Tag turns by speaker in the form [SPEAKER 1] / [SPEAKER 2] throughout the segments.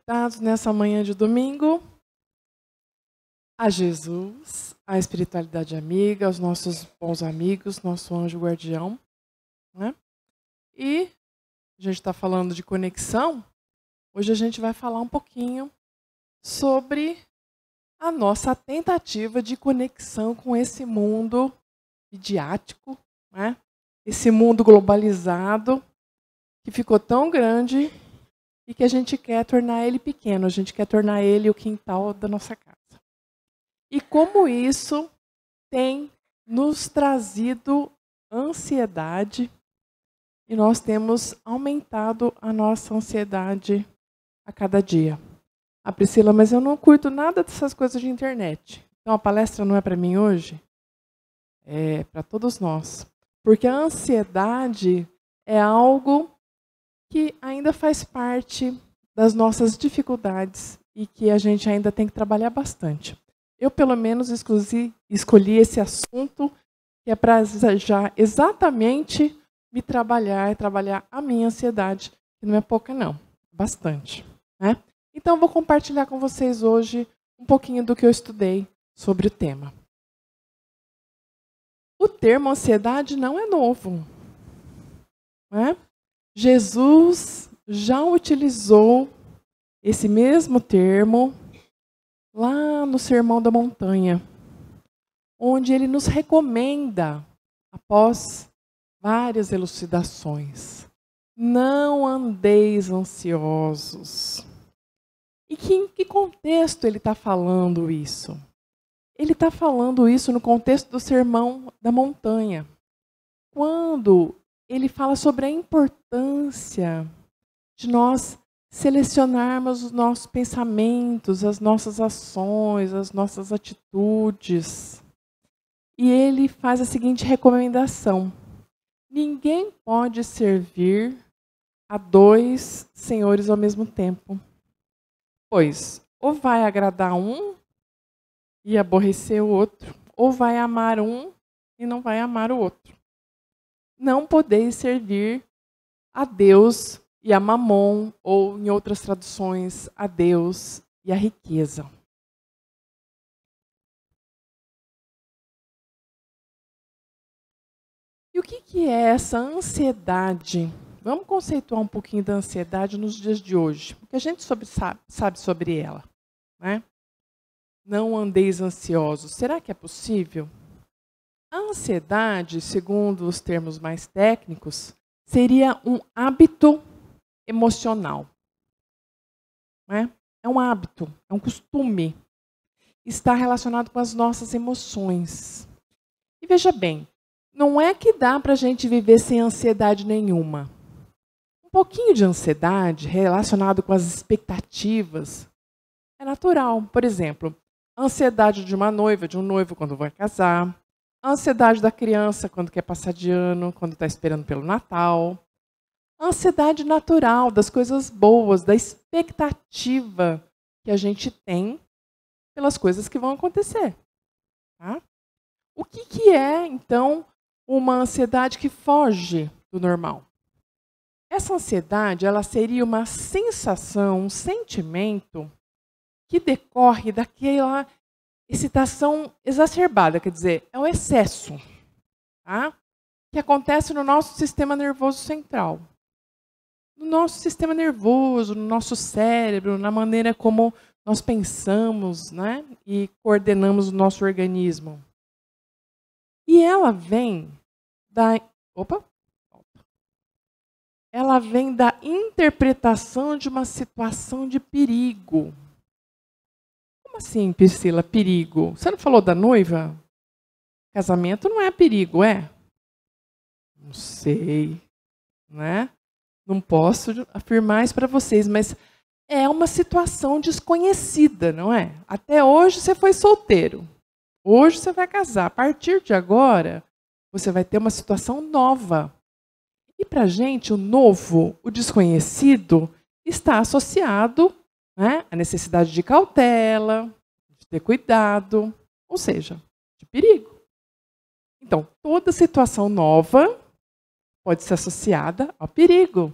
[SPEAKER 1] conectados nessa manhã de domingo a Jesus, à espiritualidade amiga, aos nossos bons amigos, nosso anjo guardião, né? E a gente está falando de conexão. Hoje a gente vai falar um pouquinho sobre a nossa tentativa de conexão com esse mundo midiático, né? Esse mundo globalizado que ficou tão grande e que a gente quer tornar ele pequeno, a gente quer tornar ele o quintal da nossa casa. E como isso tem nos trazido ansiedade e nós temos aumentado a nossa ansiedade a cada dia. Ah, Priscila, mas eu não curto nada dessas coisas de internet. Então a palestra não é para mim hoje? É para todos nós. Porque a ansiedade é algo que ainda faz parte das nossas dificuldades e que a gente ainda tem que trabalhar bastante. Eu, pelo menos, escolhi esse assunto que é para já exatamente me trabalhar a minha ansiedade, que não é pouca não, bastante, né? Então, eu vou compartilhar com vocês hoje um pouquinho do que eu estudei sobre o tema. O termo ansiedade não é novo, né? Jesus já utilizou esse mesmo termo lá no Sermão da Montanha, onde ele nos recomenda, após várias elucidações, não andeis ansiosos. E em que contexto ele está falando isso? Ele está falando isso no contexto do Sermão da Montanha, quando ele fala sobre a importância de nós selecionarmos os nossos pensamentos, as nossas ações, as nossas atitudes. E ele faz a seguinte recomendação: ninguém pode servir a dois senhores ao mesmo tempo, pois ou vai agradar um e aborrecer o outro, ou vai amar um e não vai amar o outro. Não podeis servir a Deus e a Mamon, ou em outras traduções, a Deus e a riqueza. E o que é essa ansiedade? Vamos conceituar um pouquinho da ansiedade nos dias de hoje. O que a gente sabe sobre ela, né? Não andeis ansiosos. Será que é possível? A ansiedade, segundo os termos mais técnicos, seria um hábito emocional. Né? É um hábito, é um costume. Está relacionado com as nossas emoções. E veja bem, não é que dá para a gente viver sem ansiedade nenhuma. Um pouquinho de ansiedade relacionado com as expectativas é natural. Por exemplo, a ansiedade de uma noiva, de um noivo quando vai casar, a ansiedade da criança quando quer passar de ano, quando está esperando pelo Natal. A ansiedade natural das coisas boas, da expectativa que a gente tem pelas coisas que vão acontecer. Tá? O que é, então, uma ansiedade que foge do normal? Essa ansiedade, ela seria uma sensação, um sentimento que decorre daquela excitação exacerbada, quer dizer, é o excesso, tá? Que acontece no nosso sistema nervoso central. No nosso sistema nervoso, no nosso cérebro, na maneira como nós pensamos, né? E coordenamos o nosso organismo. E ela vem da... Ela vem da interpretação de uma situação de perigo. Como assim, Priscila, perigo? Você não falou da noiva? Casamento não é perigo, é? Não sei, né? Não posso afirmar isso para vocês, mas é uma situação desconhecida, não é? Até hoje você foi solteiro. Hoje você vai casar. A partir de agora, você vai ter uma situação nova. E para a gente, o novo, o desconhecido, está associado, né, à necessidade de cautela, de ter cuidado, ou seja, de perigo. Então, toda situação nova pode ser associada ao perigo.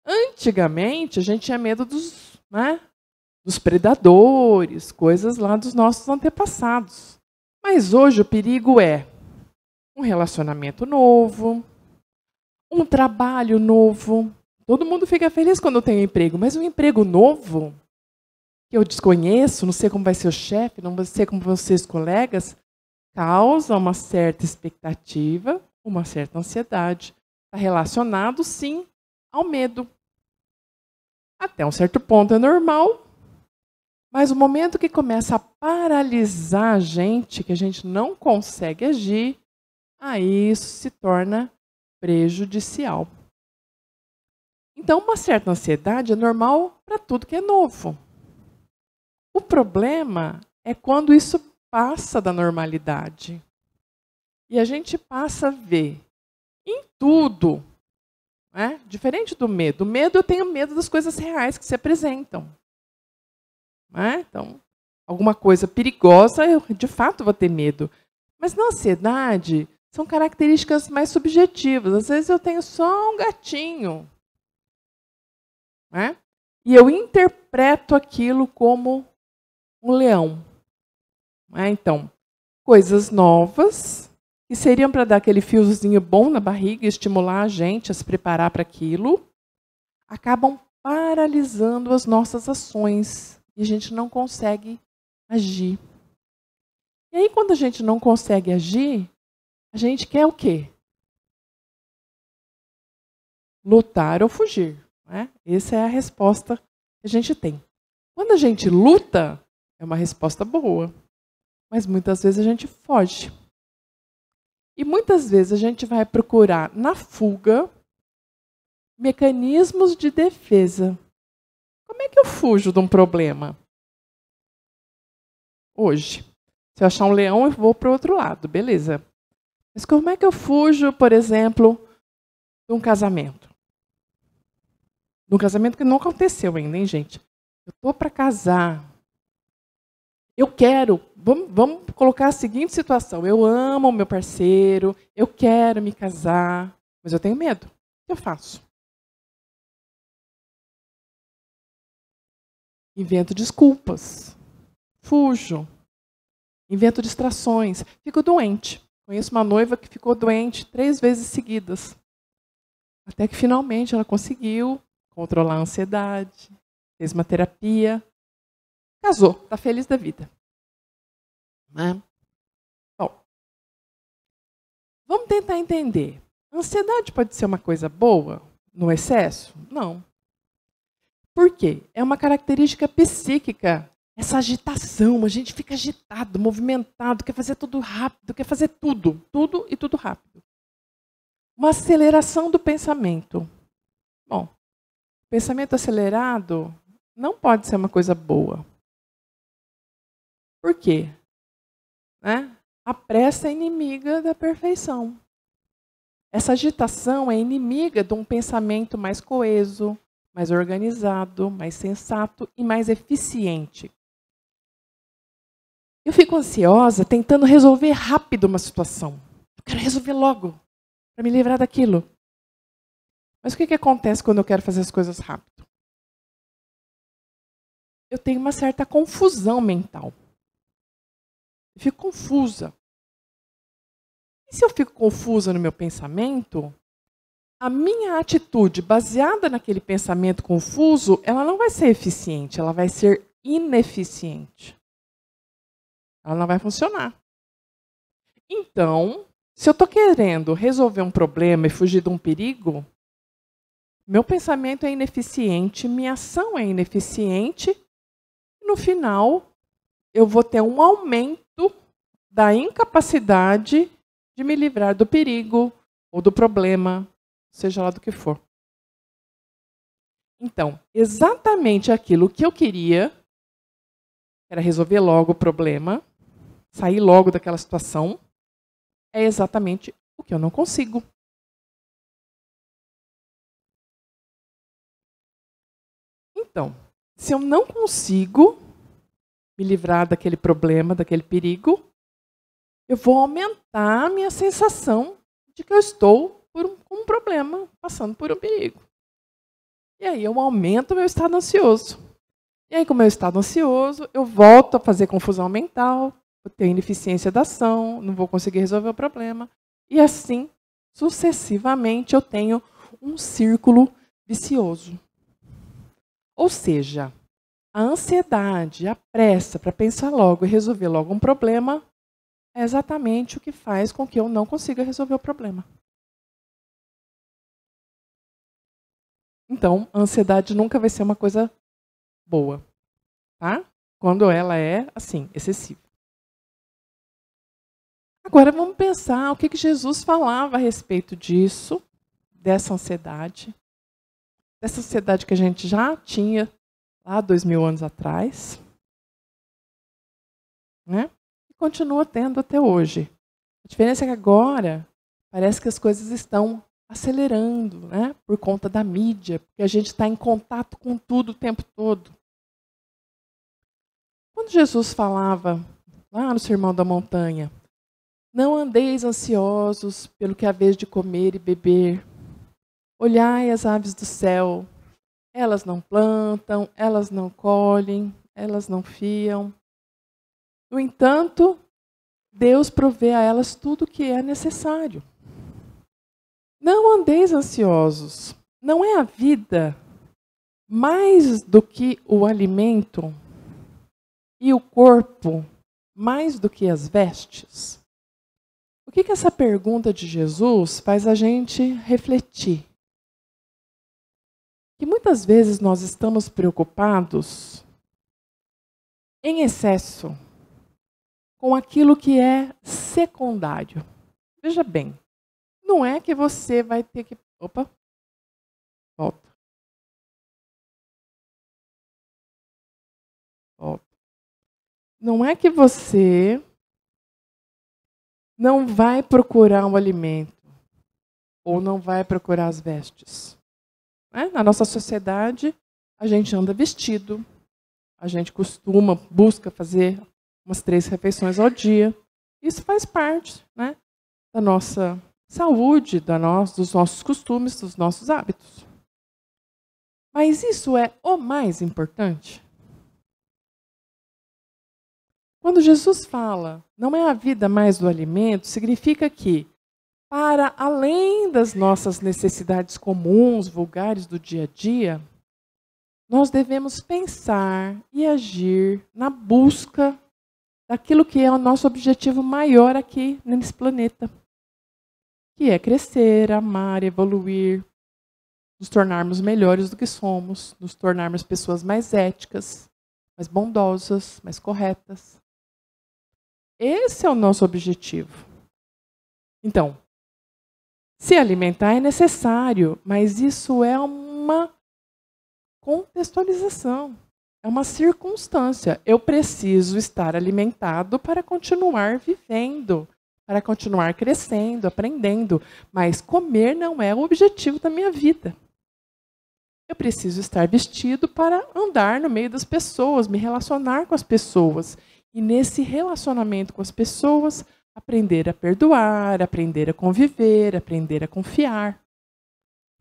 [SPEAKER 1] Antigamente, a gente tinha medo dos né? Dos predadores, coisas lá dos nossos antepassados. Mas hoje o perigo é um relacionamento novo, um trabalho novo. Todo mundo fica feliz quando tem um emprego, mas um emprego novo, que eu desconheço, não sei como vai ser o chefe, não sei como vão ser os colegas, causa uma certa expectativa, uma certa ansiedade. Está relacionado, sim, ao medo. Até um certo ponto é normal, mas o momento que começa a paralisar a gente, que a gente não consegue agir, aí isso se torna prejudicial. Então, uma certa ansiedade é normal para tudo que é novo. O problema é quando isso passa da normalidade. E a gente passa a ver em tudo, né? Diferente do medo. O medo, eu tenho medo das coisas reais que se apresentam. Né? Então, alguma coisa perigosa, eu de fato vou ter medo. Mas na ansiedade, são características mais subjetivas. Às vezes eu tenho só um gatinho. Né? E eu interpreto aquilo como um leão. Né? Então, coisas novas, que seriam para dar aquele fiozinho bom na barriga e estimular a gente a se preparar para aquilo, acabam paralisando as nossas ações. E a gente não consegue agir. E aí, quando a gente não consegue agir, a gente quer o quê? Lutar ou fugir. Né? Essa é a resposta que a gente tem. Quando a gente luta, é uma resposta boa. Mas muitas vezes a gente foge. E muitas vezes a gente vai procurar na fuga mecanismos de defesa. Como é que eu fujo de um problema? Hoje. Se eu achar um leão, eu vou para o outro lado, beleza. Mas como é que eu fujo, por exemplo, de um casamento? De um casamento que não aconteceu ainda, hein, gente? Eu estou para casar. Eu quero, vamos colocar a seguinte situação. Eu amo o meu parceiro, eu quero me casar, mas eu tenho medo. O que eu faço? Invento desculpas. Fujo. Invento distrações. Fico doente. Conheço uma noiva que ficou doente 3 vezes seguidas. Até que finalmente ela conseguiu controlar a ansiedade, fez uma terapia, casou, está feliz da vida. Né? Bom, vamos tentar entender. A ansiedade pode ser uma coisa boa no excesso? Não. Por quê? É uma característica psíquica. Essa agitação, a gente fica agitado, movimentado, quer fazer tudo rápido, quer fazer tudo e tudo rápido. Uma aceleração do pensamento. Bom, pensamento acelerado não pode ser uma coisa boa. Por quê? Né? A pressa é inimiga da perfeição. Essa agitação é inimiga de um pensamento mais coeso, mais organizado, mais sensato e mais eficiente. Eu fico ansiosa tentando resolver rápido uma situação. Eu quero resolver logo, para me livrar daquilo. Mas o que acontece quando eu quero fazer as coisas rápido? Eu tenho uma certa confusão mental. Eu fico confusa. E se eu fico confusa no meu pensamento, a minha atitude baseada naquele pensamento confuso, ela não vai ser eficiente, ela vai ser ineficiente. Ela não vai funcionar. Então, se eu estou querendo resolver um problema e fugir de um perigo, meu pensamento é ineficiente, minha ação é ineficiente, e no final eu vou ter um aumento da incapacidade de me livrar do perigo ou do problema, seja lá do que for. Então, exatamente aquilo que eu queria, era resolver logo o problema, sair logo daquela situação, é exatamente o que eu não consigo. Então, se eu não consigo me livrar daquele problema, daquele perigo, eu vou aumentar a minha sensação de que eu estou com um problema, passando por um perigo. E aí eu aumento o meu estado ansioso. E aí, com o meu estado ansioso, eu volto a fazer confusão mental, vou ter ineficiência da ação, não vou conseguir resolver o problema. E assim, sucessivamente, eu tenho um círculo vicioso. Ou seja, a ansiedade, a pressa para pensar logo e resolver logo um problema é exatamente o que faz com que eu não consiga resolver o problema. Então, a ansiedade nunca vai ser uma coisa boa, tá? Quando ela é, assim, excessiva. Agora vamos pensar o que Jesus falava a respeito disso, dessa ansiedade que a gente já tinha lá 2000 anos atrás, né? E continua tendo até hoje. A diferença é que agora parece que as coisas estão acelerando, né? Por conta da mídia, porque a gente está em contato com tudo o tempo todo. Quando Jesus falava lá no Sermão da Montanha, não andeis ansiosos pelo que há vez de comer e beber. Olhai as aves do céu. Elas não plantam, elas não colhem, elas não fiam. No entanto, Deus provê a elas tudo o que é necessário. Não andeis ansiosos. Não é a vida mais do que o alimento e o corpo mais do que as vestes? O que essa pergunta de Jesus faz a gente refletir? Que muitas vezes nós estamos preocupados em excesso com aquilo que é secundário. Veja bem, não é que você vai ter que... Opa, volta. Volta. Não é que você não vai procurar um alimento ou não vai procurar as vestes. Né? Na nossa sociedade, a gente anda vestido, a gente busca fazer umas 3 refeições ao dia. Isso faz parte, né, da nossa saúde, dos nossos costumes, dos nossos hábitos. Mas isso é o mais importante? Quando Jesus fala, não é a vida mais do alimento, significa que, para além das nossas necessidades comuns, vulgares do dia a dia, nós devemos pensar e agir na busca daquilo que é o nosso objetivo maior aqui nesse planeta, que é crescer, amar, evoluir, nos tornarmos melhores do que somos, nos tornarmos pessoas mais éticas, mais bondosas, mais corretas. Esse é o nosso objetivo. Então, se alimentar é necessário, mas isso é uma contextualização, é uma circunstância. Eu preciso estar alimentado para continuar vivendo, para continuar crescendo, aprendendo, mas comer não é o objetivo da minha vida. Eu preciso estar vestido para andar no meio das pessoas, me relacionar com as pessoas. E nesse relacionamento com as pessoas, aprender a perdoar, aprender a conviver, aprender a confiar.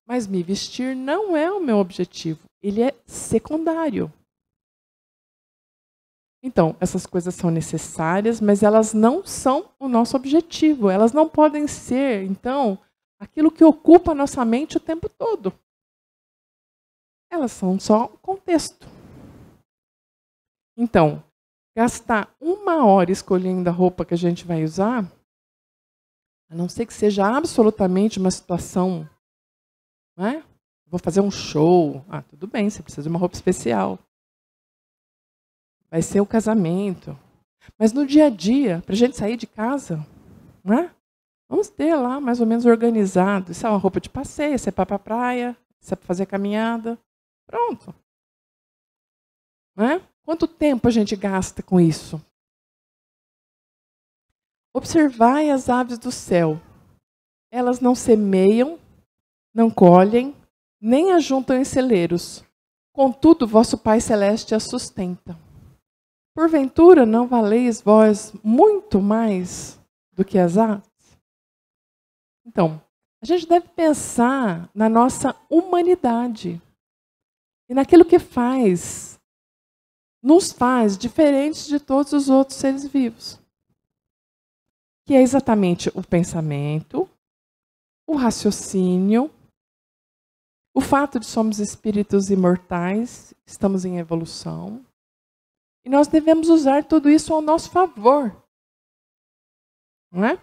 [SPEAKER 1] Mas me vestir não é o meu objetivo, ele é secundário. Então, essas coisas são necessárias, mas elas não são o nosso objetivo. Elas não podem ser, então, aquilo que ocupa a nossa mente o tempo todo. Elas são só um contexto. Então, gastar 1 hora escolhendo a roupa que a gente vai usar, a não ser que seja absolutamente uma situação, né? Vou fazer um show. Ah, tudo bem, você precisa de uma roupa especial. Vai ser o casamento. Mas no dia a dia, para a gente sair de casa, né? Vamos ter lá mais ou menos organizado. Isso é uma roupa de passeio, isso é para a praia, isso é para fazer caminhada. Pronto. Né? Quanto tempo a gente gasta com isso? Observai as aves do céu. Elas não semeiam, não colhem, nem ajuntam em celeiros. Contudo, vosso Pai Celeste as sustenta. Porventura, não valeis vós muito mais do que as aves? Então, a gente deve pensar na nossa humanidade e naquilo que faz nos faz diferentes de todos os outros seres vivos. Que é exatamente o pensamento, o raciocínio, o fato de somos espíritos imortais, estamos em evolução. E nós devemos usar tudo isso ao nosso favor. Não é?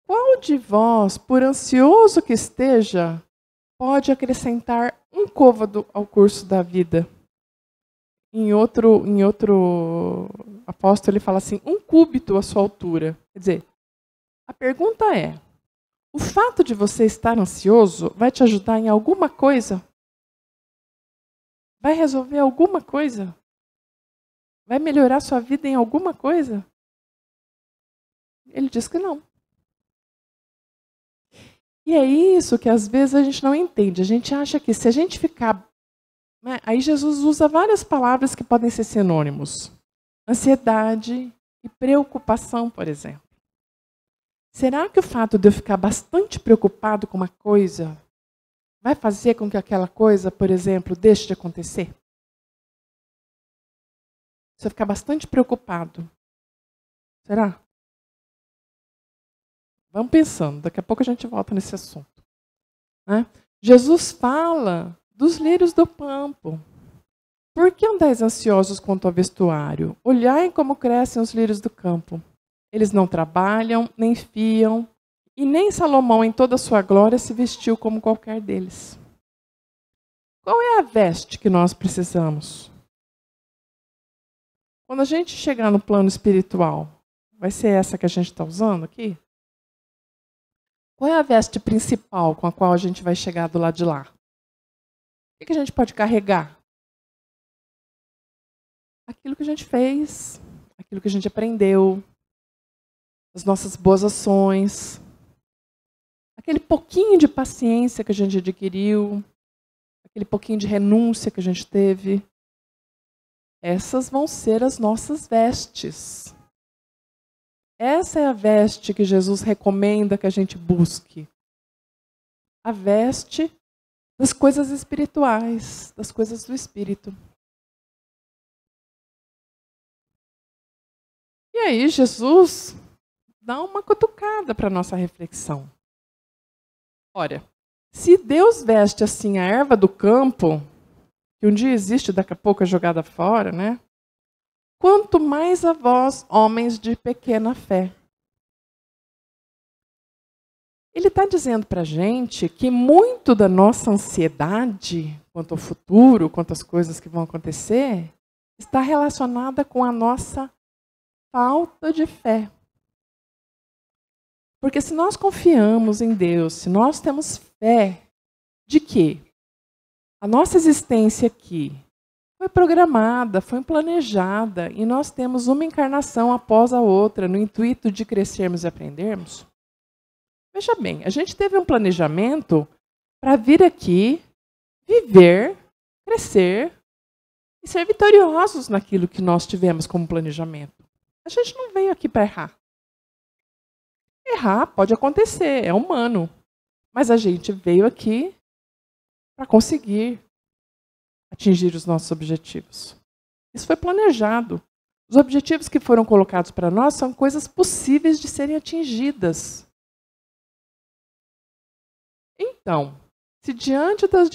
[SPEAKER 1] Qual de vós, por ansioso que esteja, pode acrescentar um côvado ao curso da vida? Em outro apóstolo, ele fala assim, um cúbito à sua altura. Quer dizer, a pergunta é, o fato de você estar ansioso vai te ajudar em alguma coisa? Vai resolver alguma coisa? Vai melhorar sua vida em alguma coisa? Ele diz que não. E é isso que às vezes a gente não entende. A gente acha que se a gente ficar... Né, aí Jesus usa várias palavras que podem ser sinônimos. Ansiedade e preocupação, por exemplo. Será que o fato de eu ficar bastante preocupado com uma coisa vai fazer com que aquela coisa, por exemplo, deixe de acontecer? Se eu ficar bastante preocupado, será? Vamos pensando, daqui a pouco a gente volta nesse assunto. Né? Jesus fala dos lírios do campo. Por que andais ansiosos quanto ao vestuário? Olhai como crescem os lírios do campo. Eles não trabalham, nem fiam, e nem Salomão em toda a sua glória se vestiu como qualquer deles. Qual é a veste que nós precisamos? Quando a gente chegar no plano espiritual, vai ser essa que a gente está usando aqui? Qual é a veste principal com a qual a gente vai chegar do lado de lá? O que a gente pode carregar? Aquilo que a gente fez, aquilo que a gente aprendeu, as nossas boas ações, aquele pouquinho de paciência que a gente adquiriu, aquele pouquinho de renúncia que a gente teve. Essas vão ser as nossas vestes. Essa é a veste que Jesus recomenda que a gente busque. A veste das coisas espirituais, das coisas do Espírito. E aí Jesus dá uma cutucada para a nossa reflexão. Olha, se Deus veste assim a erva do campo, que um dia existe, daqui a pouco é jogada fora, né? Quanto mais a vós, homens de pequena fé. Ele está dizendo para a gente que muito da nossa ansiedade quanto ao futuro, quanto às coisas que vão acontecer, está relacionada com a nossa falta de fé. Porque se nós confiamos em Deus, se nós temos fé de que a nossa existência aqui foi programada, foi planejada, e nós temos uma encarnação após a outra, no intuito de crescermos e aprendermos. Veja bem, a gente teve um planejamento para vir aqui, viver, crescer e ser vitoriosos naquilo que nós tivemos como planejamento. A gente não veio aqui para errar. Errar pode acontecer, é humano. Mas a gente veio aqui para conseguir atingir os nossos objetivos. Isso foi planejado. Os objetivos que foram colocados para nós são coisas possíveis de serem atingidas. Então, se diante das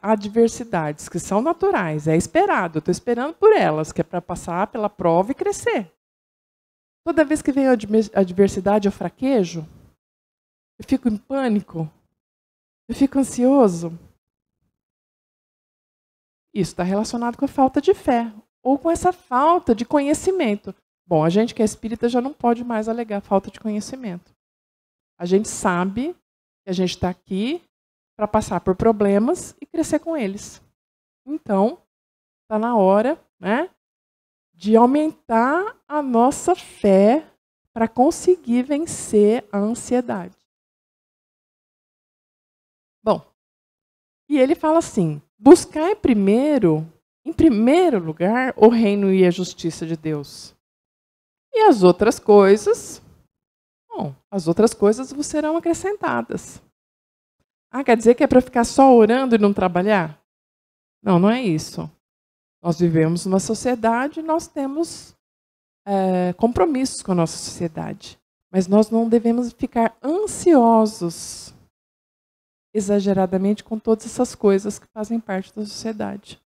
[SPEAKER 1] adversidades que são naturais, é esperado, eu estou esperando por elas, que é para passar pela prova e crescer. Toda vez que vem a adversidade, eu fraquejo, eu fico em pânico, eu fico ansioso. Isso está relacionado com a falta de fé, ou com essa falta de conhecimento. Bom, a gente que é espírita já não pode mais alegar falta de conhecimento. A gente sabe que a gente está aqui para passar por problemas e crescer com eles. Então, está na hora, né, de aumentar a nossa fé para conseguir vencer a ansiedade. Bom, e ele fala assim, buscai primeiro, em primeiro lugar, o reino e a justiça de Deus. E as outras coisas, bom, as outras coisas vos serão acrescentadas. Ah, quer dizer que é para ficar só orando e não trabalhar? Não, não é isso. Nós vivemos numa sociedade, nós temos compromissos com a nossa sociedade. Mas nós não devemos ficar ansiosos exageradamente com todas essas coisas que fazem parte da sociedade.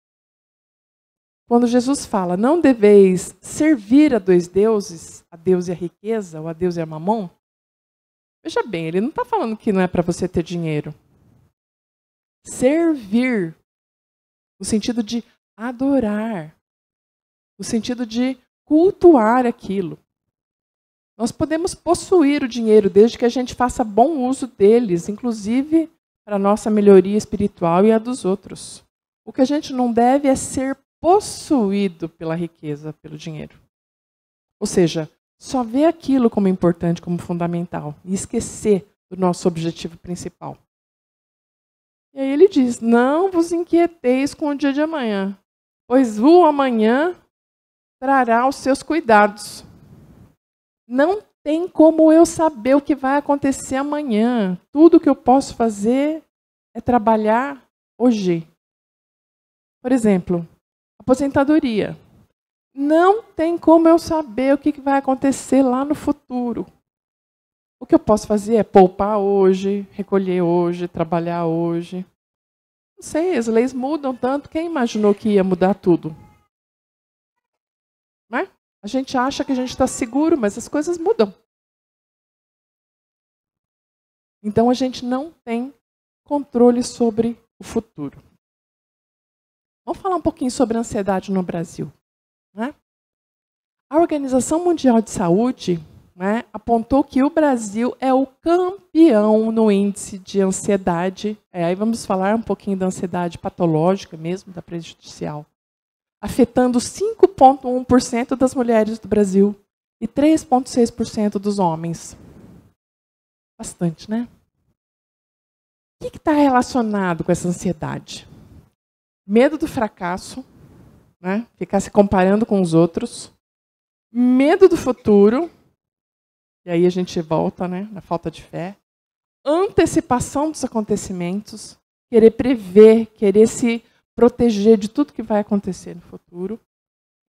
[SPEAKER 1] Quando Jesus fala, não deveis servir a dois deuses, a Deus e a riqueza, ou a Deus e a mamon, veja bem, ele não está falando que não é para você ter dinheiro. Servir, no sentido de adorar, no sentido de cultuar aquilo. Nós podemos possuir o dinheiro desde que a gente faça bom uso deles, inclusive para a nossa melhoria espiritual e a dos outros. O que a gente não deve é ser possuído pela riqueza, pelo dinheiro. Ou seja, só ver aquilo como importante, como fundamental, e esquecer do nosso objetivo principal. E aí ele diz, não vos inquieteis com o dia de amanhã, pois o amanhã trará os seus cuidados. Não tem como eu saber o que vai acontecer amanhã. Tudo que eu posso fazer é trabalhar hoje. Por exemplo, aposentadoria. Não tem como eu saber o que vai acontecer lá no futuro. O que eu posso fazer é poupar hoje, recolher hoje, trabalhar hoje. Não sei, as leis mudam tanto. Quem imaginou que ia mudar tudo? Não é? A gente acha que a gente está seguro, mas as coisas mudam. Então a gente não tem controle sobre o futuro. Vamos falar um pouquinho sobre a ansiedade no Brasil. Né? A Organização Mundial de Saúde, né, apontou que o Brasil é o campeão no índice de ansiedade. Aí vamos falar um pouquinho da ansiedade patológica mesmo, da prejudicial. Afetando 5,1% das mulheres do Brasil e 3,6% dos homens. Bastante, né? O que está relacionado com essa ansiedade? Medo do fracasso, né? Ficar se comparando com os outros. Medo do futuro, e aí a gente volta, né, na falta de fé. Antecipação dos acontecimentos, querer prever, querer se proteger de tudo que vai acontecer no futuro.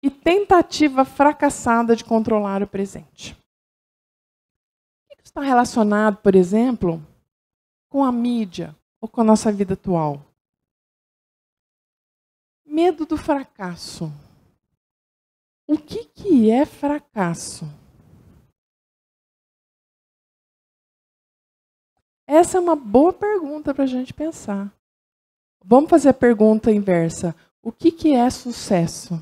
[SPEAKER 1] E tentativa fracassada de controlar o presente. O que está relacionado, por exemplo, com a mídia ou com a nossa vida atual? Medo do fracasso. O que é fracasso? Essa é uma boa pergunta para a gente pensar. Vamos fazer a pergunta inversa. O que é sucesso?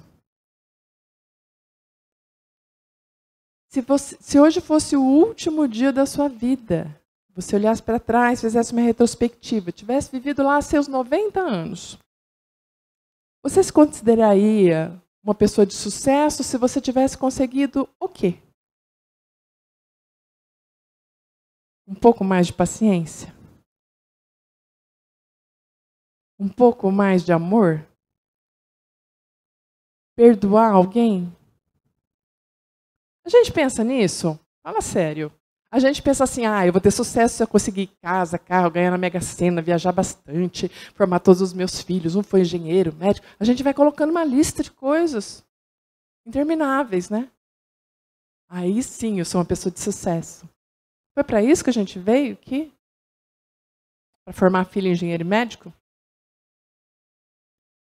[SPEAKER 1] Se hoje fosse o último dia da sua vida, você olhasse para trás, fizesse uma retrospectiva, tivesse vivido lá seus 90 anos, você se consideraria uma pessoa de sucesso se você tivesse conseguido o quê? Um pouco mais de paciência? Um pouco mais de amor? Perdoar alguém? A gente pensa nisso? Fala sério. A gente pensa assim, eu vou ter sucesso se eu conseguir casa, carro, ganhar na Mega Sena, viajar bastante, formar todos os meus filhos, um foi engenheiro, médico. A gente vai colocando uma lista de coisas intermináveis, né? Aí sim, eu sou uma pessoa de sucesso. Foi para isso que a gente veio aqui? Para formar filho engenheiro e médico?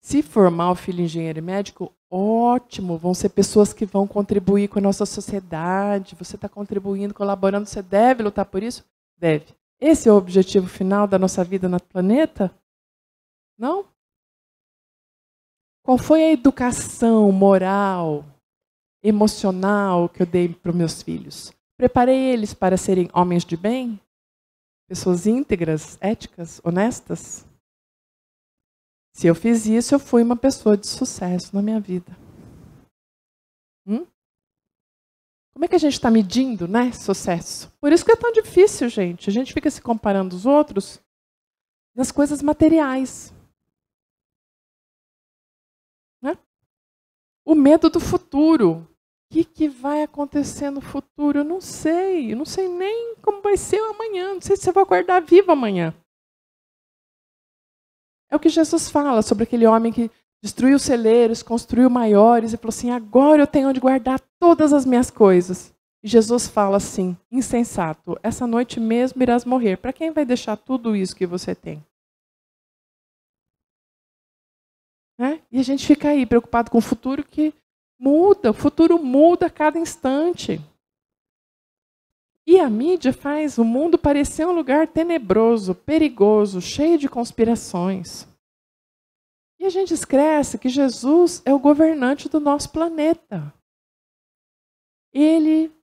[SPEAKER 1] Se formar o filho engenheiro e médico, ótimo, vão ser pessoas que vão contribuir com a nossa sociedade. Você está contribuindo, colaborando, você deve lutar por isso? Deve. Esse é o objetivo final da nossa vida no planeta? Não? Qual foi a educação moral, emocional que eu dei para os meus filhos? Preparei eles para serem homens de bem? Pessoas íntegras, éticas, honestas? Se eu fiz isso, eu fui uma pessoa de sucesso na minha vida. Como é que a gente está medindo, né, sucesso? Por isso que é tão difícil, gente. A gente fica se comparando os outros nas coisas materiais. Né? O medo do futuro. O que vai acontecer no futuro? Eu não sei. Eu não sei nem como vai ser amanhã. Não sei se eu vou acordar vivo amanhã. É o que Jesus fala sobre aquele homem que destruiu celeiros, construiu maiores e falou assim: agora eu tenho onde guardar todas as minhas coisas. E Jesus fala assim: insensato, essa noite mesmo irás morrer. Para quem vai deixar tudo isso que você tem? Né? E a gente fica aí preocupado com o futuro que muda, o futuro muda a cada instante. E a mídia faz o mundo parecer um lugar tenebroso, perigoso, cheio de conspirações. E a gente esquece que Jesus é o governante do nosso planeta. Ele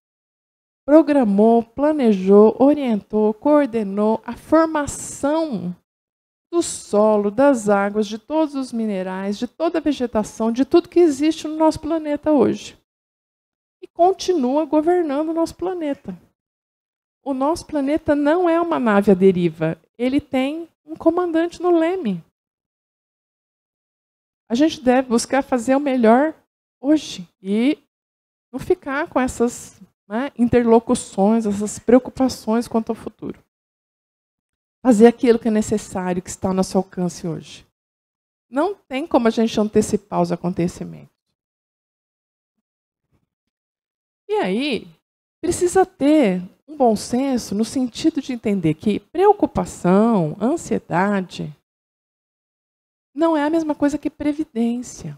[SPEAKER 1] programou, planejou, orientou, coordenou a formação do solo, das águas, de todos os minerais, de toda a vegetação, de tudo que existe no nosso planeta hoje. E continua governando o nosso planeta. O nosso planeta não é uma nave à deriva. Ele tem um comandante no leme. A gente deve buscar fazer o melhor hoje e não ficar com essas interlocuções, essas preocupações quanto ao futuro. Fazer aquilo que é necessário, que está ao nosso alcance hoje. Não tem como a gente antecipar os acontecimentos. E aí, precisa ter um bom senso no sentido de entender que preocupação, ansiedade, não é a mesma coisa que previdência.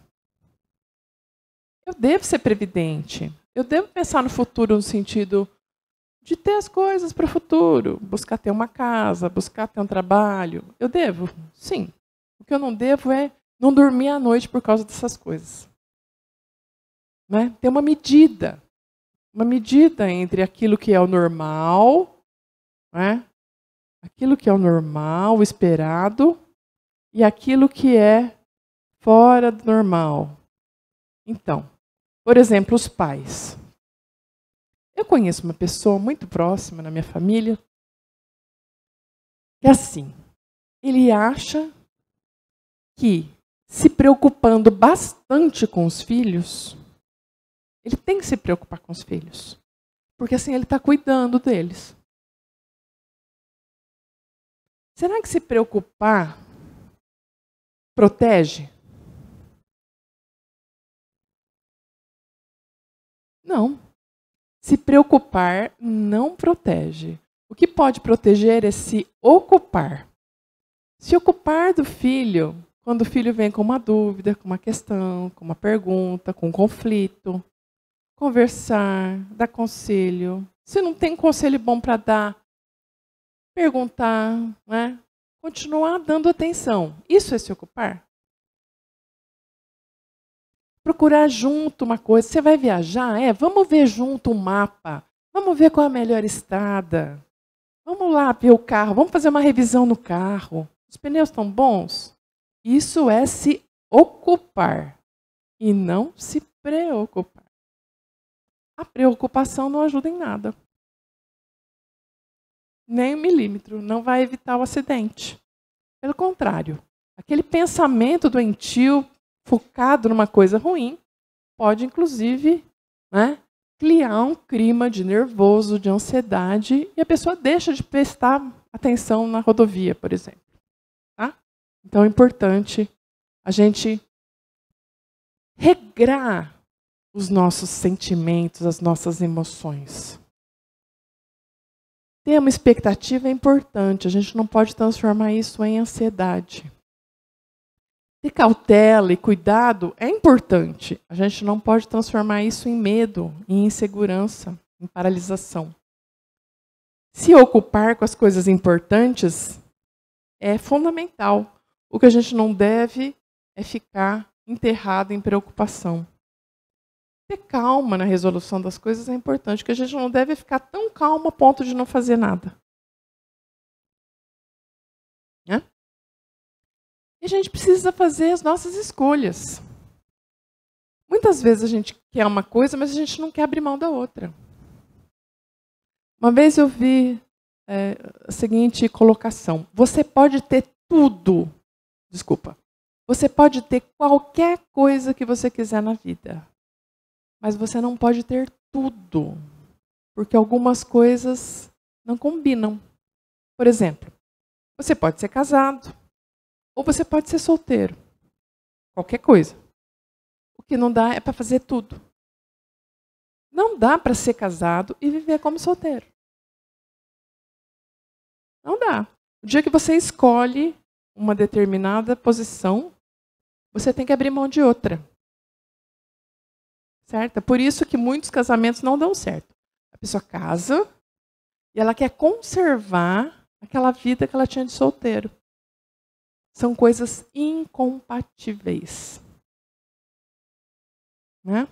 [SPEAKER 1] Eu devo ser previdente. Eu devo pensar no futuro no sentido de ter as coisas para o futuro. Buscar ter uma casa, buscar ter um trabalho. Eu devo? Sim. O que eu não devo é não dormir à noite por causa dessas coisas. Né? Ter uma medida. Uma medida entre aquilo que é o normal, né? Aquilo que é o normal, o esperado, e aquilo que é fora do normal. Então, por exemplo, os pais. Eu conheço uma pessoa muito próxima na minha família que, assim, ele acha que, se preocupando bastante com os filhos, ele tem que se preocupar com os filhos, porque assim ele está cuidando deles. Será que se preocupar protege? Não. Se preocupar não protege. O que pode proteger é se ocupar. Se ocupar do filho, quando o filho vem com uma dúvida, com uma questão, com uma pergunta, com um conflito, conversar, dar conselho. Se não tem conselho bom para dar, perguntar, né? Continuar dando atenção. Isso é se ocupar? Procurar junto uma coisa. Você vai viajar? Vamos ver junto um mapa. Vamos ver qual é a melhor estrada. Vamos lá ver o carro. Vamos fazer uma revisão no carro. Os pneus estão bons? Isso é se ocupar e não se preocupar. A preocupação não ajuda em nada. Nem um milímetro. Não vai evitar o acidente. Pelo contrário, aquele pensamento doentio, focado numa coisa ruim, pode, inclusive, criar um clima de nervoso, de ansiedade, e a pessoa deixa de prestar atenção na rodovia, por exemplo. Tá? Então é importante a gente regrar os nossos sentimentos, as nossas emoções. Ter uma expectativa é importante, a gente não pode transformar isso em ansiedade. Ter cautela e cuidado é importante. A gente não pode transformar isso em medo, em insegurança, em paralisação. Se ocupar com as coisas importantes é fundamental. O que a gente não deve é ficar enterrado em preocupação. Ter calma na resolução das coisas é importante, porque a gente não deve ficar tão calmo a ponto de não fazer nada. E a gente precisa fazer as nossas escolhas. Muitas vezes a gente quer uma coisa, mas a gente não quer abrir mão da outra. Uma vez eu vi a seguinte colocação: você pode ter tudo. Você pode ter qualquer coisa que você quiser na vida, mas você não pode ter tudo, porque algumas coisas não combinam. Por exemplo, você pode ser casado, ou você pode ser solteiro. qualquer coisa. O que não dá é para fazer tudo. Não dá para ser casado e viver como solteiro. Não dá. O dia que você escolhe uma determinada posição, você tem que abrir mão de outra. Certo? É por isso que muitos casamentos não dão certo. A pessoa casa e ela quer conservar aquela vida que ela tinha de solteiro. São coisas incompatíveis. Né?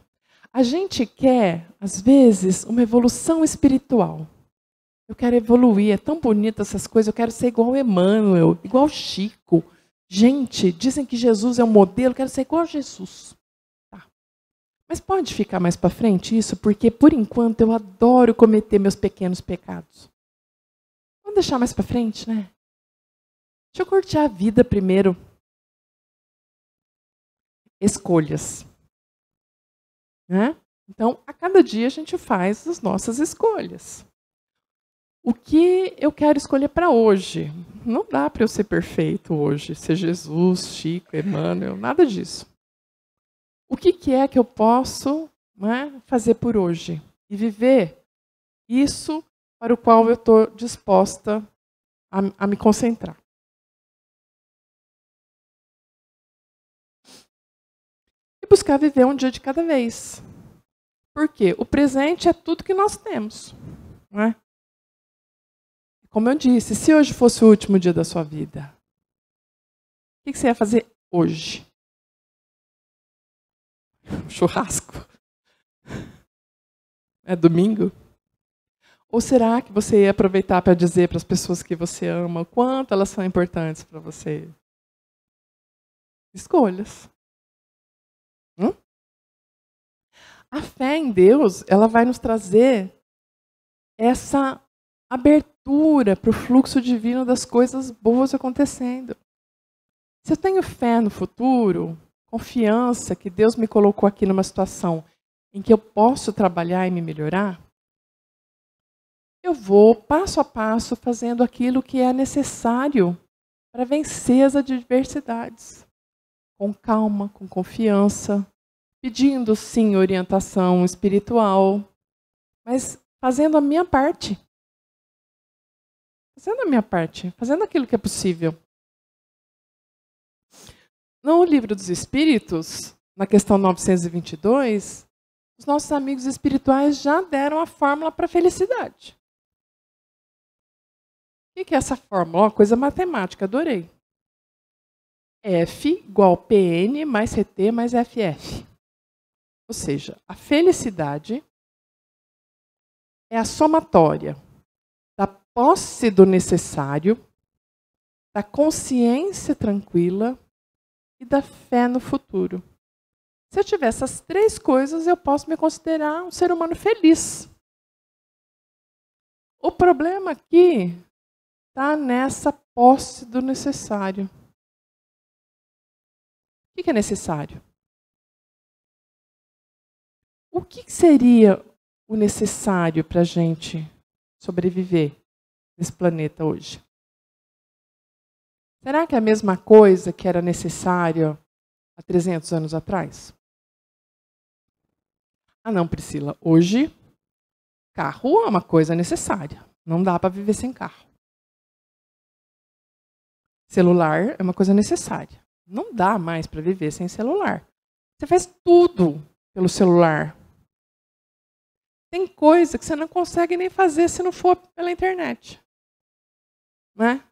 [SPEAKER 1] A gente quer, às vezes, uma evolução espiritual. Eu quero evoluir, é tão bonito essas coisas, eu quero ser igual o Emmanuel, igual o Chico. Gente, dizem que Jesus é um modelo, eu quero ser igual a Jesus. Tá. Mas pode ficar mais para frente isso? Porque, por enquanto, eu adoro cometer meus pequenos pecados. Vamos deixar mais para frente, né? Deixa eu curtir a vida primeiro. Escolhas. Né? Então, a cada dia a gente faz as nossas escolhas. O que eu quero escolher para hoje? Não dá para eu ser perfeito hoje, ser Jesus, Chico, Emmanuel, nada disso. O que é que eu posso, né, fazer por hoje? E viver isso para o qual eu estou disposta a me concentrar. E buscar viver um dia de cada vez. Por quê? O presente é tudo que nós temos. Não é? Como eu disse, se hoje fosse o último dia da sua vida, o que você ia fazer hoje? Churrasco? É domingo? Ou será que você ia aproveitar para dizer para as pessoas que você ama o quanto elas são importantes para você? Escolhas. A fé em Deus, ela vai nos trazer essa abertura para o fluxo divino das coisas boas acontecendo. Se eu tenho fé no futuro, confiança que Deus me colocou aqui numa situação em que eu posso trabalhar e me melhorar, eu vou passo a passo fazendo aquilo que é necessário para vencer as adversidades. Com calma, com confiança, pedindo sim orientação espiritual, mas fazendo a minha parte. Fazendo a minha parte, fazendo aquilo que é possível. No Livro dos Espíritos, na questão 922, os nossos amigos espirituais já deram a fórmula para a felicidade. O que é essa fórmula? Uma coisa matemática, adorei. F igual PN mais CT mais FF. Ou seja, a felicidade é a somatória da posse do necessário, da consciência tranquila e da fé no futuro. Se eu tiver essas três coisas, eu posso me considerar um ser humano feliz. O problema aqui está nessa posse do necessário. O que é necessário? O que seria o necessário para a gente sobreviver nesse planeta hoje? Será que é a mesma coisa que era necessário há 300 anos atrás? Ah, não, Priscila. Hoje, carro é uma coisa necessária. Não dá para viver sem carro. Celular é uma coisa necessária. Não dá mais para viver sem celular. Você faz tudo pelo celular. Tem coisa que você não consegue nem fazer se não for pela internet. Né?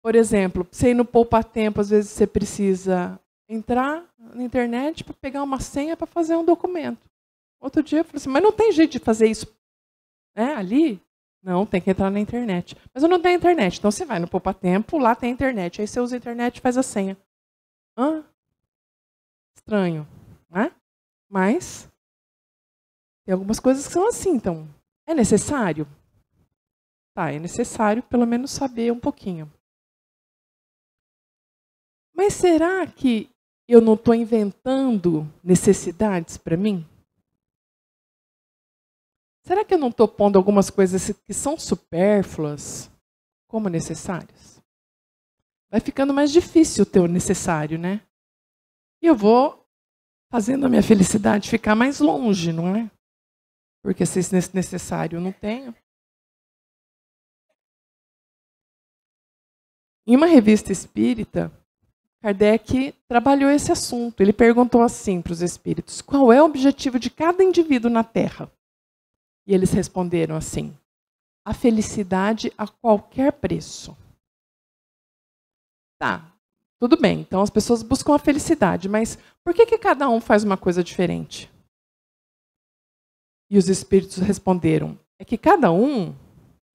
[SPEAKER 1] Por exemplo, você ir no poupa-tempo, às vezes você precisa entrar na internet para pegar uma senha para fazer um documento. Outro dia eu falei assim, mas não tem jeito de fazer isso, né, ali? Não, tem que entrar na internet. Mas eu não tenho internet. Então você vai no poupa-tempo, lá tem internet. Aí você usa a internet e faz a senha. Hã? Estranho, né? Mas tem algumas coisas que são assim, então. É necessário? Tá, é necessário pelo menos saber um pouquinho. Mas será que eu não estou inventando necessidades para mim? Será que eu não estou pondo algumas coisas que são supérfluas como necessárias? Vai ficando mais difícil ter o necessário, né? E eu vou fazendo a minha felicidade ficar mais longe, não é? Porque se necessário eu não tenho. Em uma revista espírita, Kardec trabalhou esse assunto. Ele perguntou assim para os espíritos: qual é o objetivo de cada indivíduo na Terra? E eles responderam assim: a felicidade a qualquer preço. Tá, tudo bem. Então as pessoas buscam a felicidade, mas por que cada um faz uma coisa diferente? E os espíritos responderam: é que cada um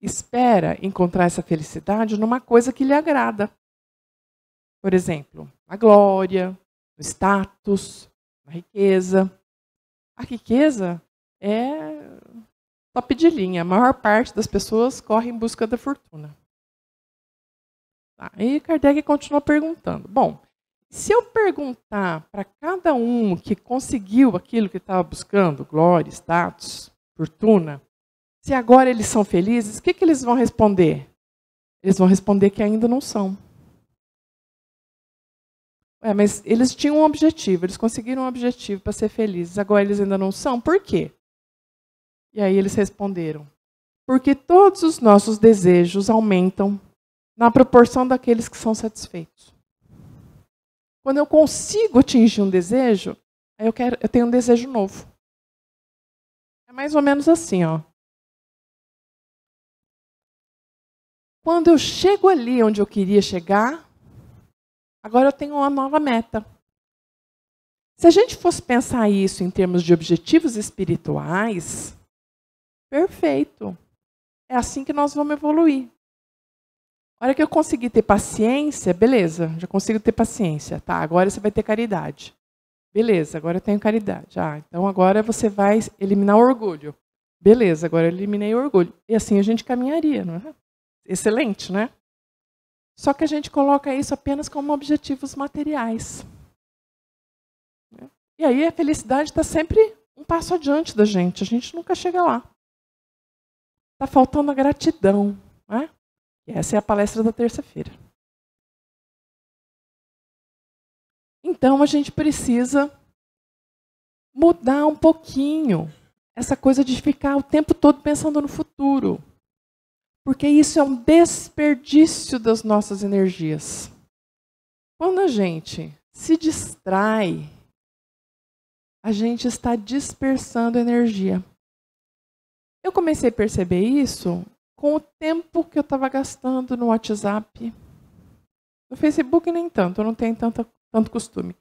[SPEAKER 1] espera encontrar essa felicidade numa coisa que lhe agrada. Por exemplo, a glória, o status, a riqueza. A riqueza é top de linha. A maior parte das pessoas corre em busca da fortuna. Tá. E Kardec continuou perguntando. Bom, se eu perguntar para cada um que conseguiu aquilo que estava buscando, glória, status, fortuna, se agora eles são felizes, o que eles vão responder? Eles vão responder que ainda não são. Mas eles tinham um objetivo, eles conseguiram um objetivo para ser felizes, agora eles ainda não são, por quê? E aí eles responderam: porque todos os nossos desejos aumentam na proporção daqueles que são satisfeitos. Quando eu consigo atingir um desejo, aí eu tenho um desejo novo. É mais ou menos assim, ó. Quando eu chego ali onde eu queria chegar, agora eu tenho uma nova meta. Se a gente fosse pensar isso em termos de objetivos espirituais, perfeito. É assim que nós vamos evoluir. A hora que eu conseguir ter paciência, beleza, já consigo ter paciência. Tá, agora você vai ter caridade. Beleza, agora eu tenho caridade. Então agora você vai eliminar o orgulho. Beleza, agora eu eliminei o orgulho. E assim a gente caminharia, não é? Excelente, né? Só que a gente coloca isso apenas como objetivos materiais. E aí a felicidade está sempre um passo adiante da gente. A gente nunca chega lá. Está faltando a gratidão, né? E essa é a palestra da terça-feira. Então a gente precisa mudar um pouquinho essa coisa de ficar o tempo todo pensando no futuro. Porque isso é um desperdício das nossas energias. Quando a gente se distrai, a gente está dispersando energia. Eu comecei a perceber isso com o tempo que eu estava gastando no WhatsApp. No Facebook nem tanto, eu não tenho tanto costume.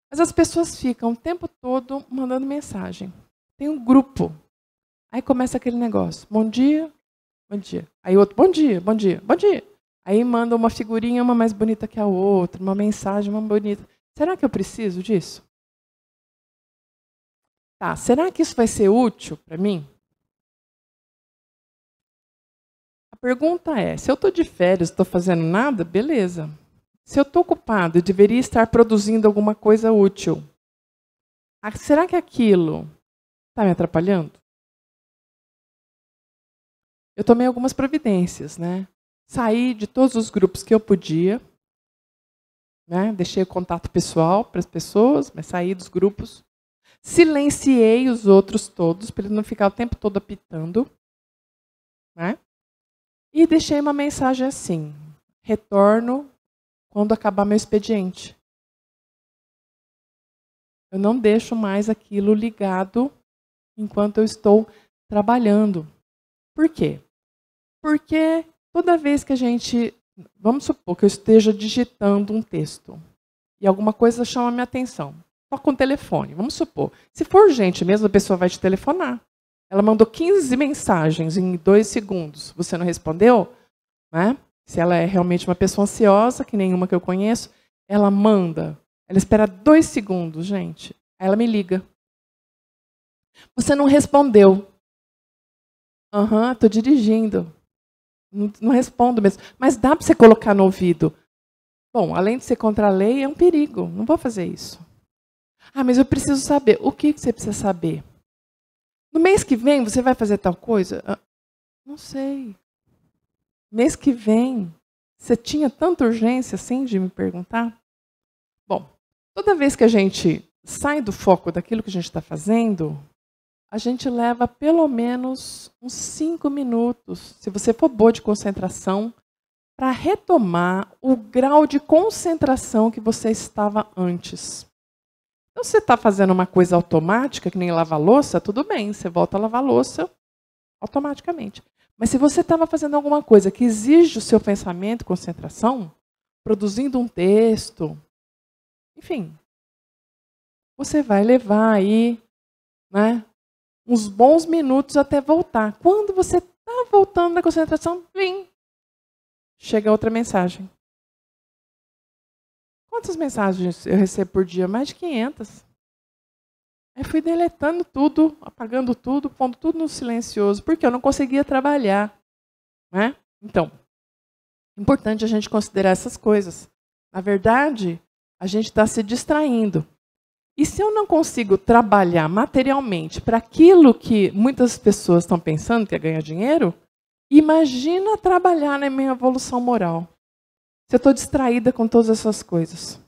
[SPEAKER 1] Mas as pessoas ficam o tempo todo mandando mensagem. Tem um grupo. Aí começa aquele negócio. Bom dia, bom dia. Aí outro, bom dia, bom dia, bom dia. Aí manda uma figurinha, uma mais bonita que a outra, uma mensagem, uma bonita. Será que eu preciso disso? Tá, será que isso vai ser útil para mim? A pergunta é, se eu estou de férias, estou fazendo nada, beleza. Se eu estou ocupado, eu deveria estar produzindo alguma coisa útil. Será que aquilo está me atrapalhando? Eu tomei algumas providências, né? Saí de todos os grupos que eu podia, né? Deixei o contato pessoal para as pessoas, mas saí dos grupos. Silenciei os outros todos, para ele não ficar o tempo todo apitando, né? E deixei uma mensagem assim: retorno quando acabar meu expediente. Eu não deixo mais aquilo ligado enquanto eu estou trabalhando. Por quê? Porque toda vez que a gente, vamos supor que eu esteja digitando um texto e alguma coisa chama a minha atenção, toca um telefone, vamos supor. Se for urgente mesmo, a pessoa vai te telefonar. Ela mandou 15 mensagens em 2 segundos. Você não respondeu? Né? Se ela é realmente uma pessoa ansiosa, que nenhuma que eu conheço, ela manda. Ela espera 2 segundos, gente. Aí ela me liga. Você não respondeu. Estou dirigindo. Não respondo mesmo. Mas dá para você colocar no ouvido. Bom, além de ser contra a lei, é um perigo. Não vou fazer isso. Mas eu preciso saber. O que você precisa saber? No mês que vem, você vai fazer tal coisa? Não sei. Mês que vem, você tinha tanta urgência assim de me perguntar? Bom, Toda vez que a gente sai do foco daquilo que a gente está fazendo, a gente leva pelo menos uns 5 minutos, se você for boa de concentração, para retomar o grau de concentração que você estava antes. Então, se você está fazendo uma coisa automática, que nem lavar louça, tudo bem, você volta a lavar louça automaticamente. Mas se você estava fazendo alguma coisa que exige o seu pensamento, concentração, produzindo um texto, enfim, você vai levar aí, né, uns bons minutos até voltar. Quando você está voltando na concentração, chega outra mensagem. Quantas mensagens eu recebo por dia? Mais de 500. Aí fui deletando tudo, apagando tudo, pondo tudo no silencioso, porque eu não conseguia trabalhar. Né? Então, é importante a gente considerar essas coisas. Na verdade, a gente está se distraindo. E se eu não consigo trabalhar materialmente para aquilo que muitas pessoas estão pensando, que é ganhar dinheiro, imagina trabalhar na minha evolução moral. Se eu estou distraída com todas essas coisas.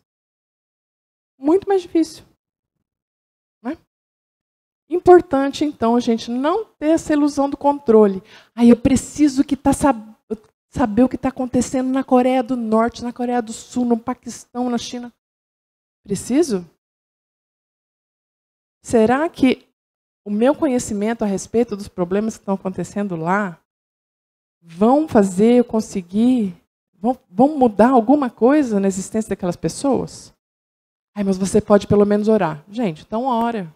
[SPEAKER 1] Muito mais difícil. Né? Importante, então, a gente não ter essa ilusão do controle. Eu preciso saber o que está acontecendo na Coreia do Norte, na Coreia do Sul, no Paquistão, na China. Preciso? Será que o meu conhecimento a respeito dos problemas que estão acontecendo lá vão fazer eu conseguir, vão mudar alguma coisa na existência daquelas pessoas? Mas você pode pelo menos orar. Gente, então ora.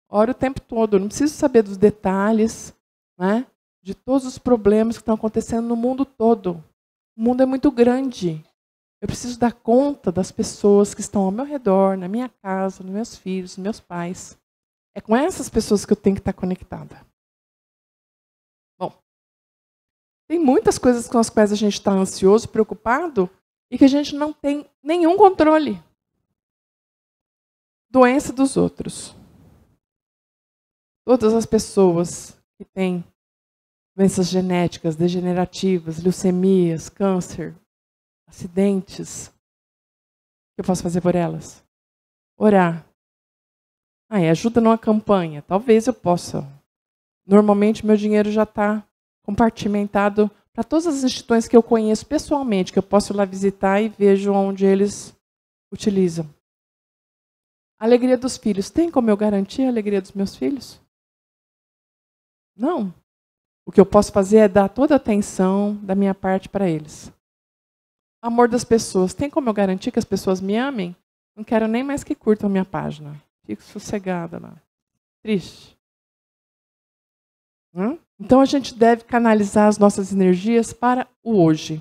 [SPEAKER 1] Ora o tempo todo. Eu não preciso saber dos detalhes, né, de todos os problemas que estão acontecendo no mundo todo. O mundo é muito grande. Eu preciso dar conta das pessoas que estão ao meu redor, na minha casa, nos meus filhos, nos meus pais. É com essas pessoas que eu tenho que estar conectada. Bom, tem muitas coisas com as quais a gente está ansioso, preocupado, e que a gente não tem nenhum controle. Doença dos outros. Todas as pessoas que têm doenças genéticas, degenerativas, leucemias, câncer, acidentes, o que eu posso fazer por elas? Orar. Ajuda numa campanha. Talvez eu possa. Normalmente, meu dinheiro já está compartimentado para todas as instituições que eu conheço pessoalmente, que eu posso ir lá visitar e vejo onde eles utilizam. A alegria dos filhos. Tem como eu garantir a alegria dos meus filhos? Não. O que eu posso fazer é dar toda a atenção da minha parte para eles. Amor das pessoas. Tem como eu garantir que as pessoas me amem? Não quero nem mais que curtam a minha página. Fico sossegada lá. Triste. Então a gente deve canalizar as nossas energias para o hoje.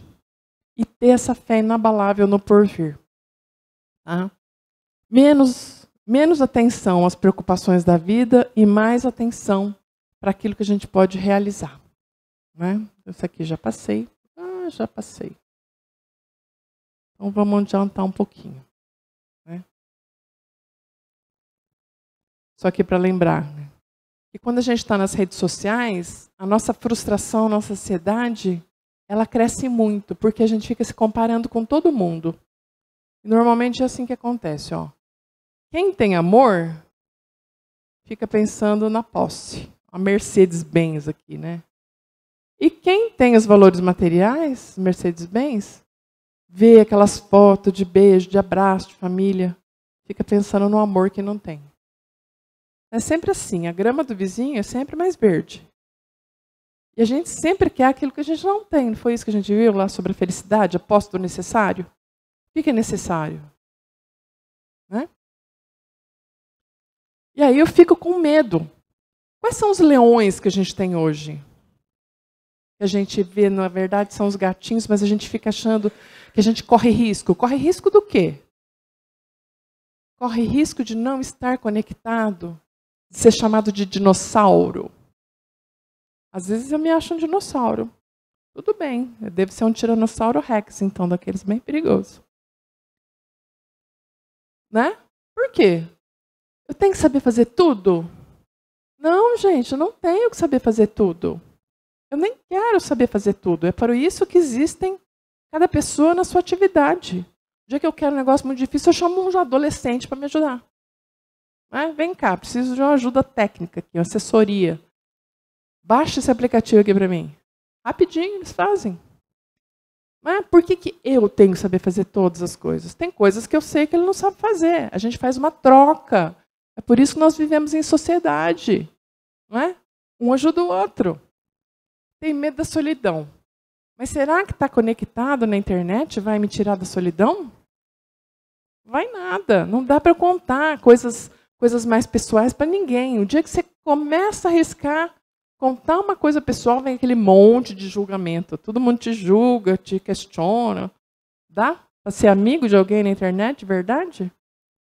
[SPEAKER 1] E ter essa fé inabalável no porvir. Tá? Menos atenção às preocupações da vida e mais atenção para aquilo que a gente pode realizar. Né? Isso aqui já passei. Já passei. Então vamos adiantar um pouquinho. Né? Só que para lembrar, que quando a gente está nas redes sociais, a nossa frustração, a nossa ansiedade, ela cresce muito, porque a gente fica se comparando com todo mundo. E normalmente é assim que acontece. Quem tem amor, fica pensando na posse. A Mercedes-Benz aqui, né? E quem tem os valores materiais, Mercedes-Benz, vê aquelas fotos de beijo, de abraço, de família, fica pensando no amor que não tem. É sempre assim, a grama do vizinho é sempre mais verde. E a gente sempre quer aquilo que a gente não tem. Não foi isso que a gente viu lá sobre a felicidade, a posse do necessário? O que é necessário? Né? E aí eu fico com medo. Quais são os leões que a gente tem hoje? Que a gente vê, na verdade, são os gatinhos, mas a gente fica achando que a gente corre risco. Corre risco do quê? Corre risco de não estar conectado, de ser chamado de dinossauro. Às vezes eu me acho um dinossauro. Tudo bem, eu devo ser um tiranossauro rex, então, daqueles bem perigosos. Né? Por quê? Eu tenho que saber fazer tudo? Não, gente, eu não tenho que saber fazer tudo. Eu nem quero saber fazer tudo. É para isso que existem cada pessoa na sua atividade. O dia que eu quero um negócio muito difícil, eu chamo um adolescente para me ajudar. Vem cá, preciso de uma ajuda técnica aqui, uma assessoria. Baixa esse aplicativo aqui para mim. Rapidinho eles fazem. Por que eu tenho que saber fazer todas as coisas? Tem coisas que eu sei que ele não sabe fazer. A gente faz uma troca. É por isso que nós vivemos em sociedade. Não é? Um ajuda o outro. Tem medo da solidão. Mas será que estar conectado na internet vai me tirar da solidão? Vai nada. Não dá para contar coisas mais pessoais para ninguém. O dia que você começa a arriscar contar uma coisa pessoal, vem aquele monte de julgamento. Todo mundo te julga, te questiona. Dá para ser amigo de alguém na internet, de verdade?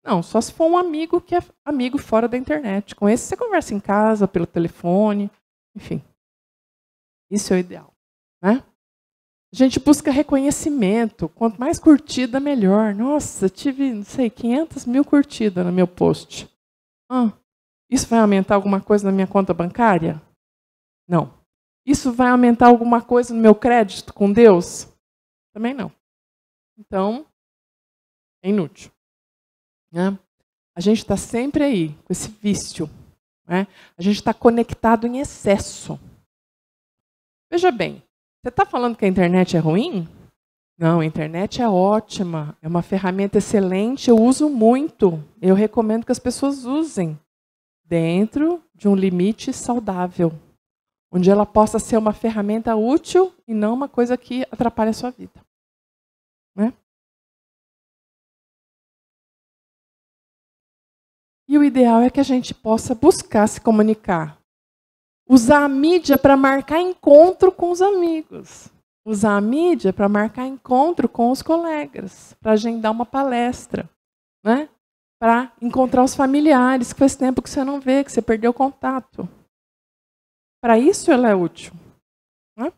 [SPEAKER 1] Não, só se for um amigo que é amigo fora da internet. Com esse você conversa em casa, pelo telefone, enfim. Isso é o ideal, né? A gente busca reconhecimento. Quanto mais curtida, melhor. Nossa, tive, não sei, 500 mil curtidas no meu post. Isso vai aumentar alguma coisa na minha conta bancária? Não. Isso vai aumentar alguma coisa no meu crédito com Deus? Também não. Então, é inútil. Né? A gente está sempre aí, com esse vício. Né? A gente está conectado em excesso. Veja bem, você está falando que a internet é ruim? Não, a internet é ótima. É uma ferramenta excelente, eu uso muito. Eu recomendo que as pessoas usem dentro de um limite saudável, onde ela possa ser uma ferramenta útil e não uma coisa que atrapalhe a sua vida. Né? E o ideal é que a gente possa buscar se comunicar. Usar a mídia para marcar encontro com os amigos. Usar a mídia para marcar encontro com os colegas, para agendar uma palestra, né? Para encontrar os familiares, que faz tempo que você não vê, que você perdeu o contato. Para isso ela é útil. Né?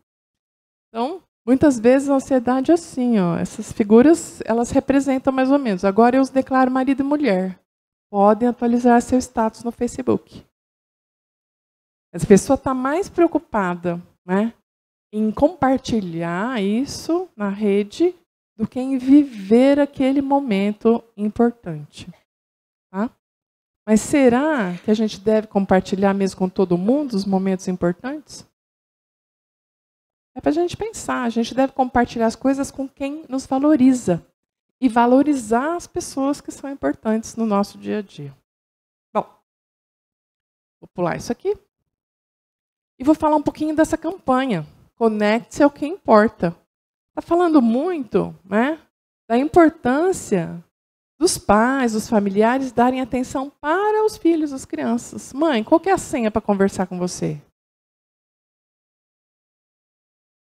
[SPEAKER 1] Então, muitas vezes a ansiedade é assim, essas figuras elas representam mais ou menos. Agora eu os declaro marido e mulher. Podem atualizar seu status no Facebook. Essa pessoa está mais preocupada, né, em compartilhar isso na rede do que em viver aquele momento importante. Tá? Mas será que a gente deve compartilhar mesmo com todo mundo os momentos importantes? É para a gente pensar. A gente deve compartilhar as coisas com quem nos valoriza. E valorizar as pessoas que são importantes no nosso dia a dia. Bom, vou pular isso aqui. E vou falar um pouquinho dessa campanha. Conecte-se ao que importa. Está falando muito, né, da importância dos pais, dos familiares darem atenção para os filhos, as crianças. Mãe, qual que é a senha para conversar com você?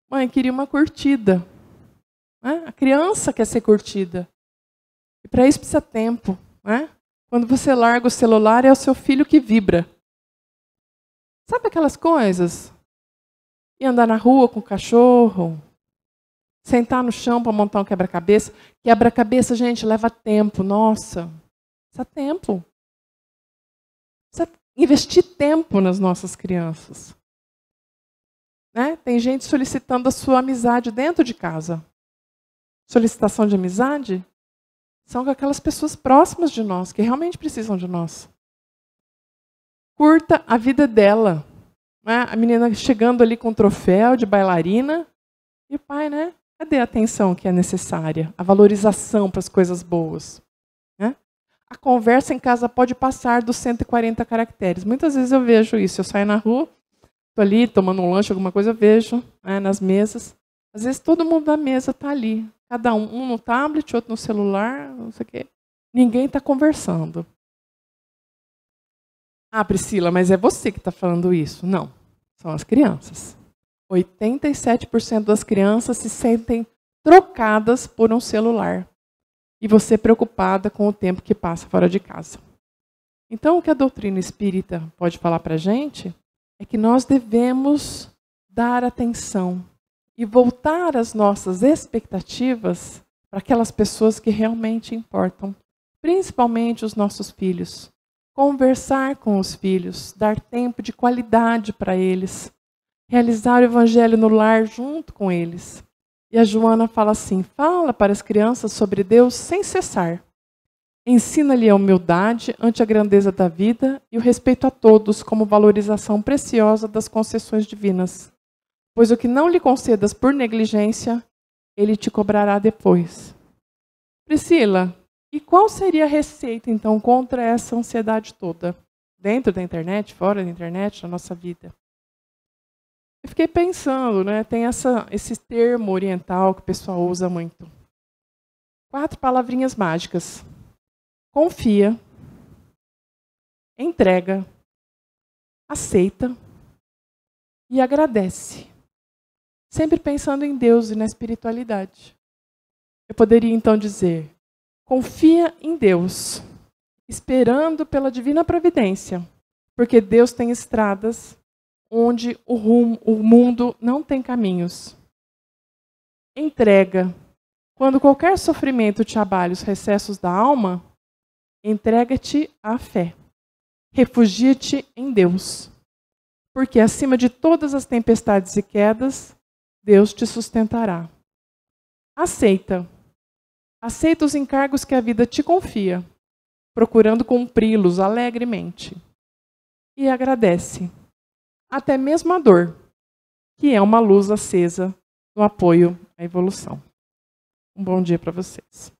[SPEAKER 1] Mãe, queria uma curtida. Né? A criança quer ser curtida. E para isso precisa tempo. Né? Quando você larga o celular, é o seu filho que vibra. Sabe aquelas coisas? Ir andar na rua com o cachorro, sentar no chão para montar um quebra-cabeça. Quebra-cabeça, gente, leva tempo. Nossa, precisa tempo. Precisa investir tempo nas nossas crianças. Né? Tem gente solicitando a sua amizade dentro de casa. Solicitação de amizade são com aquelas pessoas próximas de nós, que realmente precisam de nós. Curta a vida dela. Né? A menina chegando ali com um troféu de bailarina. E o pai, né? Cadê a atenção que é necessária? A valorização para as coisas boas. Né? A conversa em casa pode passar dos 140 caracteres. Muitas vezes eu vejo isso. Eu saio na rua, estou ali tomando um lanche, alguma coisa, eu vejo nas mesas. Às vezes todo mundo da mesa está ali. Cada um no tablet, outro no celular, não sei o quê. Ninguém está conversando. Ah, Priscila, mas é você que está falando isso. Não, são as crianças. 87% das crianças se sentem trocadas por um celular. E você preocupada com o tempo que passa fora de casa. Então, o que a doutrina espírita pode falar para a gente é que nós devemos dar atenção e voltar as nossas expectativas para aquelas pessoas que realmente importam, principalmente os nossos filhos. Conversar com os filhos, dar tempo de qualidade para eles, realizar o evangelho no lar junto com eles. E a Joana fala assim: fala para as crianças sobre Deus sem cessar. Ensina-lhe a humildade ante a grandeza da vida e o respeito a todos como valorização preciosa das concessões divinas. Pois o que não lhe concedas por negligência, ele te cobrará depois. Priscila, e qual seria a receita, então, contra essa ansiedade toda? Dentro da internet, fora da internet, na nossa vida? Eu fiquei pensando, né? Tem esse termo oriental que o pessoal usa muito. 4 palavrinhas mágicas. Confia, entrega, aceita e agradece. Sempre pensando em Deus e na espiritualidade. Eu poderia então dizer: confia em Deus, esperando pela divina providência, porque Deus tem estradas onde o mundo não tem caminhos. Entrega. Quando qualquer sofrimento te abale os recessos da alma, entrega-te à fé. Refugia-te em Deus. Porque acima de todas as tempestades e quedas, Deus te sustentará. Aceita. Aceita os encargos que a vida te confia, procurando cumpri-los alegremente. E agradece. Até mesmo a dor, que é uma luz acesa no apoio à evolução. Um bom dia para vocês.